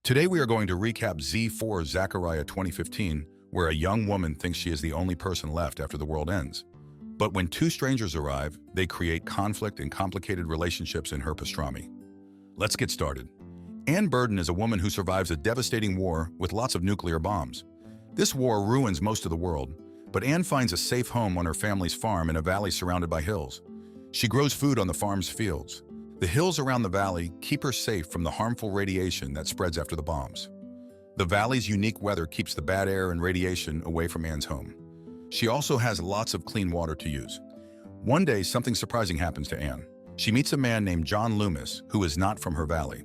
Today we are going to recap Z4 Zachariah 2015, where a young woman thinks she is the only person left after the world ends. But when two strangers arrive, they create conflict and complicated relationships in her pastrami. Let's get started. Ann Burden is a woman who survives a devastating war with lots of nuclear bombs. This war ruins most of the world, but Ann finds a safe home on her family's farm in a valley surrounded by hills. She grows food on the farm's fields. The hills around the valley keep her safe from the harmful radiation that spreads after the bombs. The valley's unique weather keeps the bad air and radiation away from Ann's home. She also has lots of clean water to use. One day, something surprising happens to Ann. She meets a man named John Loomis, who is not from her valley.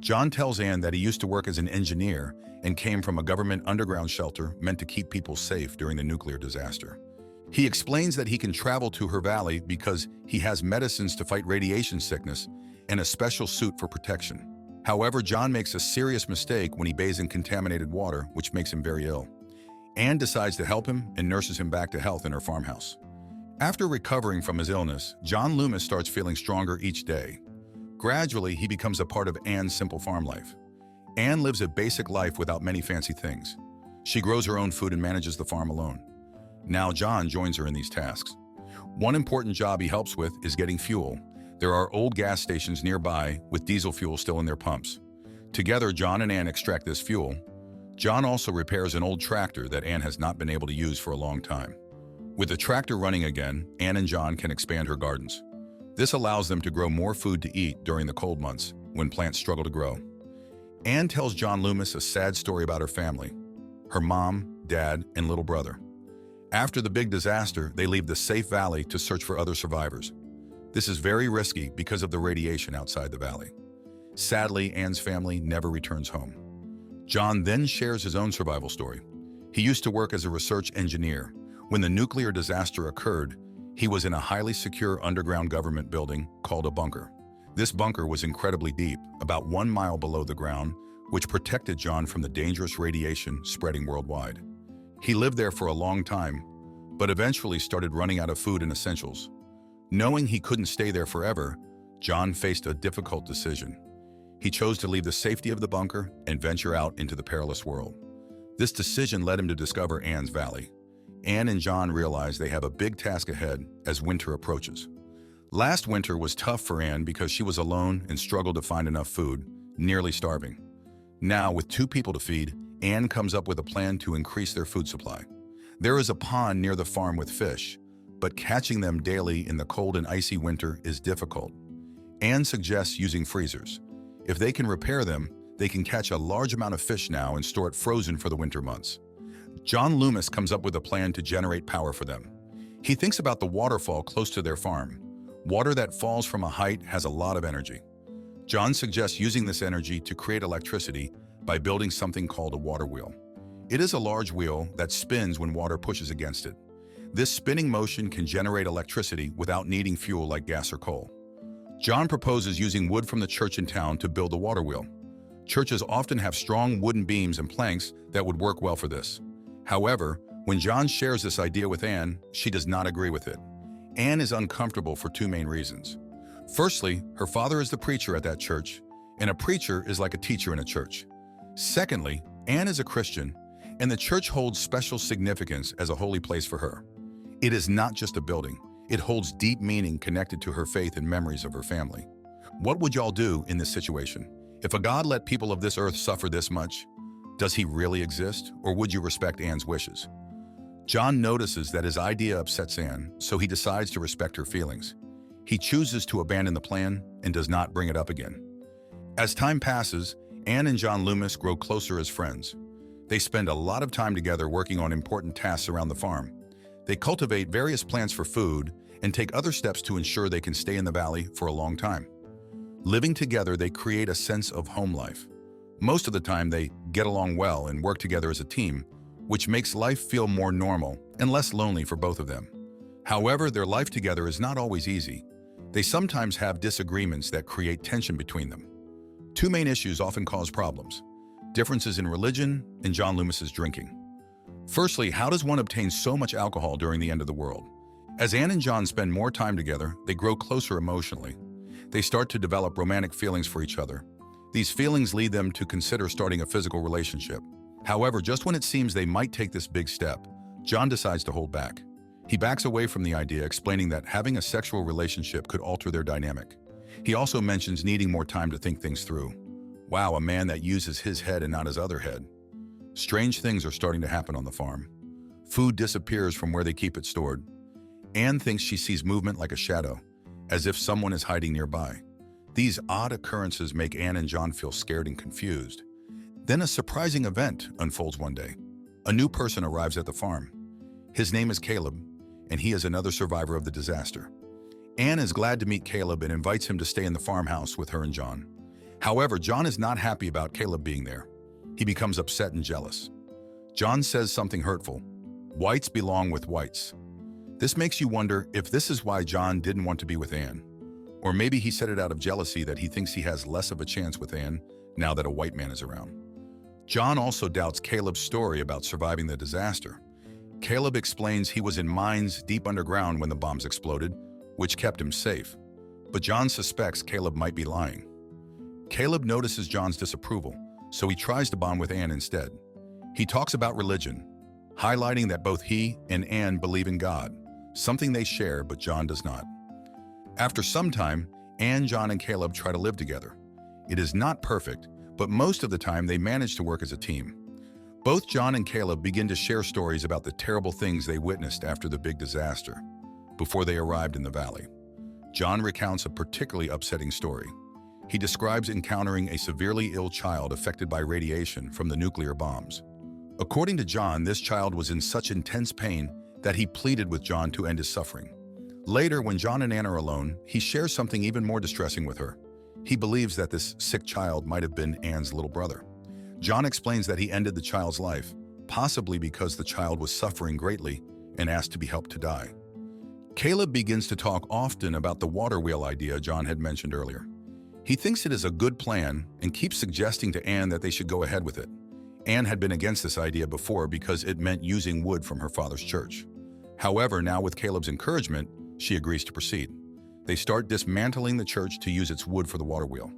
John tells Ann that he used to work as an engineer and came from a government underground shelter meant to keep people safe during the nuclear disaster. He explains that he can travel to her valley because he has medicines to fight radiation sickness and a special suit for protection. However, John makes a serious mistake when he bathes in contaminated water, which makes him very ill. Ann decides to help him and nurses him back to health in her farmhouse. After recovering from his illness, John Loomis starts feeling stronger each day. Gradually, he becomes a part of Ann's simple farm life. Ann lives a basic life without many fancy things. She grows her own food and manages the farm alone. Now John joins her in these tasks. One important job he helps with is getting fuel. There are old gas stations nearby with diesel fuel still in their pumps. Together, John and Ann extract this fuel. John also repairs an old tractor that Ann has not been able to use for a long time. With the tractor running again, Ann and John can expand her gardens. This allows them to grow more food to eat during the cold months when plants struggle to grow. Ann tells John Loomis a sad story about her family, her mom, dad, and little brother. After the big disaster, they leave the safe valley to search for other survivors. This is very risky because of the radiation outside the valley. Sadly, Ann's family never returns home. John then shares his own survival story. He used to work as a research engineer. When the nuclear disaster occurred, he was in a highly secure underground government building called a bunker. This bunker was incredibly deep, about 1 mile below the ground, which protected John from the dangerous radiation spreading worldwide. He lived there for a long time, but eventually started running out of food and essentials. Knowing he couldn't stay there forever, John faced a difficult decision. He chose to leave the safety of the bunker and venture out into the perilous world. This decision led him to discover Ann's valley. Ann and John realize they have a big task ahead as winter approaches. Last winter was tough for Ann because she was alone and struggled to find enough food, nearly starving. Now, with 2 people to feed, Ann comes up with a plan to increase their food supply. There is a pond near the farm with fish, but catching them daily in the cold and icy winter is difficult. Ann suggests using freezers. If they can repair them, they can catch a large amount of fish now and store it frozen for the winter months. John Loomis comes up with a plan to generate power for them. He thinks about the waterfall close to their farm. Water that falls from a height has a lot of energy. John suggests using this energy to create electricity by building something called a water wheel. It is a large wheel that spins when water pushes against it. This spinning motion can generate electricity without needing fuel like gas or coal. John proposes using wood from the church in town to build the water wheel. Churches often have strong wooden beams and planks that would work well for this. However, when John shares this idea with Ann, she does not agree with it. Ann is uncomfortable for 2 main reasons. Firstly, her father is the preacher at that church, and a preacher is like a teacher in a church. Secondly, Ann is a Christian, and the church holds special significance as a holy place for her. It is not just a building. It holds deep meaning connected to her faith and memories of her family. What would y'all do in this situation? If a God let people of this earth suffer this much, does he really exist, or would you respect Ann's wishes? John notices that his idea upsets Ann, so he decides to respect her feelings. He chooses to abandon the plan and does not bring it up again. As time passes, Ann and John Loomis grow closer as friends. They spend a lot of time together working on important tasks around the farm. They cultivate various plants for food and take other steps to ensure they can stay in the valley for a long time. Living together, they create a sense of home life. Most of the time, they get along well and work together as a team, which makes life feel more normal and less lonely for both of them. However, their life together is not always easy. They sometimes have disagreements that create tension between them. 2 main issues often cause problems: differences in religion and John Loomis's drinking. Firstly, how does one obtain so much alcohol during the end of the world? As Ann and John spend more time together, they grow closer emotionally. They start to develop romantic feelings for each other. These feelings lead them to consider starting a physical relationship. However, just when it seems they might take this big step, John decides to hold back. He backs away from the idea, explaining that having a sexual relationship could alter their dynamic. He also mentions needing more time to think things through. Wow, a man that uses his head and not his other head. Strange things are starting to happen on the farm. Food disappears from where they keep it stored. Anne thinks she sees movement like a shadow, as if someone is hiding nearby. These odd occurrences make Anne and John feel scared and confused. Then a surprising event unfolds one day. A new person arrives at the farm. His name is Caleb, and he is another survivor of the disaster. Anne is glad to meet Caleb and invites him to stay in the farmhouse with her and John. However, John is not happy about Caleb being there. He becomes upset and jealous. John says something hurtful. Whites belong with whites. This makes you wonder if this is why John didn't want to be with Anne. Or maybe he said it out of jealousy that he thinks he has less of a chance with Anne now that a white man is around. John also doubts Caleb's story about surviving the disaster. Caleb explains he was in mines deep underground when the bombs exploded, which kept him safe. But John suspects Caleb might be lying. Caleb notices John's disapproval, so he tries to bond with Anne instead. He talks about religion, highlighting that both he and Anne believe in God, something they share but John does not. After some time, Anne, John, and Caleb try to live together. It is not perfect, but most of the time they manage to work as a team. Both John and Caleb begin to share stories about the terrible things they witnessed after the big disaster, before they arrived in the valley. John recounts a particularly upsetting story. He describes encountering a severely ill child affected by radiation from the nuclear bombs. According to John, this child was in such intense pain that he pleaded with John to end his suffering. Later, when John and Anne are alone, he shares something even more distressing with her. He believes that this sick child might have been Anne's little brother. John explains that he ended the child's life, possibly because the child was suffering greatly and asked to be helped to die. Caleb begins to talk often about the water wheel idea John had mentioned earlier. He thinks it is a good plan and keeps suggesting to Anne that they should go ahead with it. Anne had been against this idea before because it meant using wood from her father's church. However, now with Caleb's encouragement, she agrees to proceed. They start dismantling the church to use its wood for the water wheel.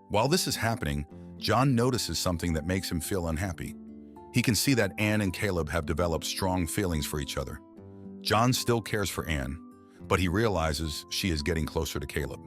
While this is happening, John notices something that makes him feel unhappy. He can see that Anne and Caleb have developed strong feelings for each other. John still cares for Anne, but he realizes she is getting closer to Caleb.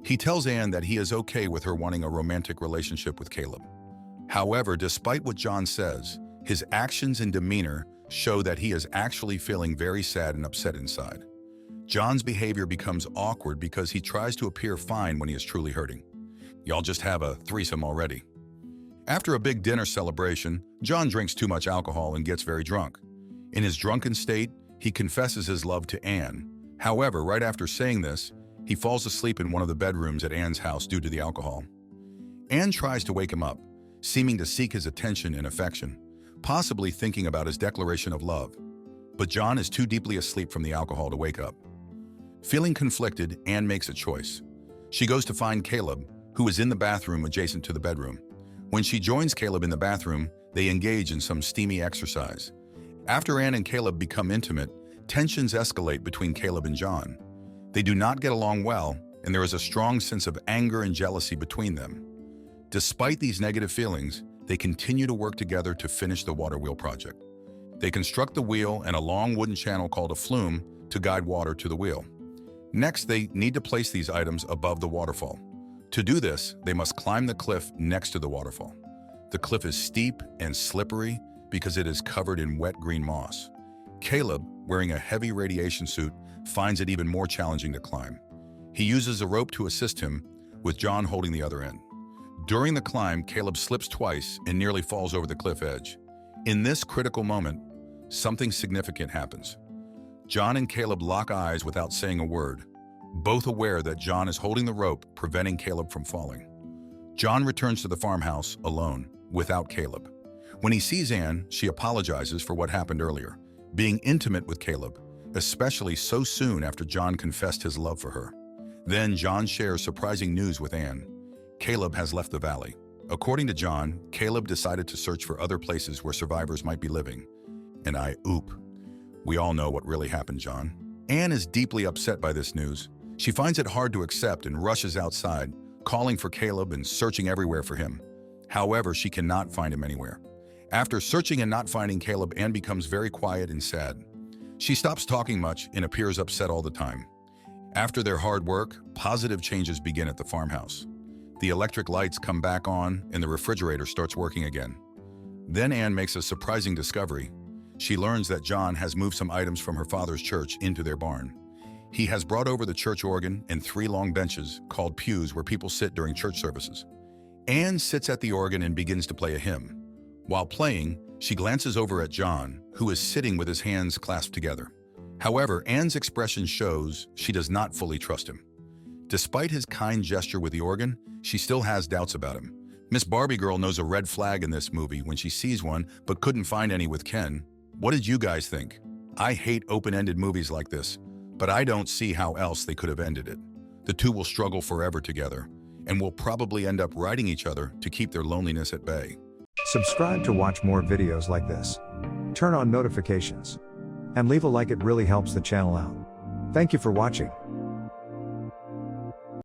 He tells Anne that he is okay with her wanting a romantic relationship with Caleb. However, despite what John says, his actions and demeanor show that he is actually feeling very sad and upset inside. John's behavior becomes awkward because he tries to appear fine when he is truly hurting. Y'all just have a threesome already. After a big dinner celebration, John drinks too much alcohol and gets very drunk. In his drunken state, he confesses his love to Anne. However, right after saying this, he falls asleep in one of the bedrooms at Anne's house due to the alcohol. Anne tries to wake him up, seeming to seek his attention and affection, possibly thinking about his declaration of love. But John is too deeply asleep from the alcohol to wake up. Feeling conflicted, Anne makes a choice. She goes to find Caleb, who is in the bathroom adjacent to the bedroom. When she joins Caleb in the bathroom, they engage in some steamy exercise. After Anne and Caleb become intimate, tensions escalate between Caleb and John. They do not get along well, and there is a strong sense of anger and jealousy between them. Despite these negative feelings, they continue to work together to finish the water wheel project. They construct the wheel and a long wooden channel called a flume to guide water to the wheel. Next, they need to place these items above the waterfall. To do this, they must climb the cliff next to the waterfall. The cliff is steep and slippery because it is covered in wet green moss. Caleb, wearing a heavy radiation suit, finds it even more challenging to climb. He uses a rope to assist him, with John holding the other end. During the climb, Caleb slips twice and nearly falls over the cliff edge. In this critical moment, something significant happens. John and Caleb lock eyes without saying a word, both aware that John is holding the rope, preventing Caleb from falling. John returns to the farmhouse alone, without Caleb. When he sees Anne, she apologizes for what happened earlier, being intimate with Caleb, especially so soon after John confessed his love for her. Then John shares surprising news with Anne. Caleb has left the valley. According to John, Caleb decided to search for other places where survivors might be living. And we all know what really happened, John. Anne is deeply upset by this news. She finds it hard to accept and rushes outside, calling for Caleb and searching everywhere for him. However, she cannot find him anywhere. After searching and not finding Caleb, Anne becomes very quiet and sad. She stops talking much and appears upset all the time. After their hard work, positive changes begin at the farmhouse. The electric lights come back on and the refrigerator starts working again. Then Anne makes a surprising discovery. She learns that John has moved some items from her father's church into their barn. He has brought over the church organ and 3 long benches called pews where people sit during church services. Anne sits at the organ and begins to play a hymn. While playing, she glances over at John, who is sitting with his hands clasped together. However, Anne's expression shows she does not fully trust him. Despite his kind gesture with the organ, she still has doubts about him. Miss Barbie Girl knows a red flag in this movie when she sees one but couldn't find any with Ken. What did you guys think? I hate open-ended movies like this, but I don't see how else they could have ended it. The two will struggle forever together and will probably end up writing each other to keep their loneliness at bay. Subscribe to watch more videos like this. Turn on notifications. And leave a like, it really helps the channel out. Thank you for watching.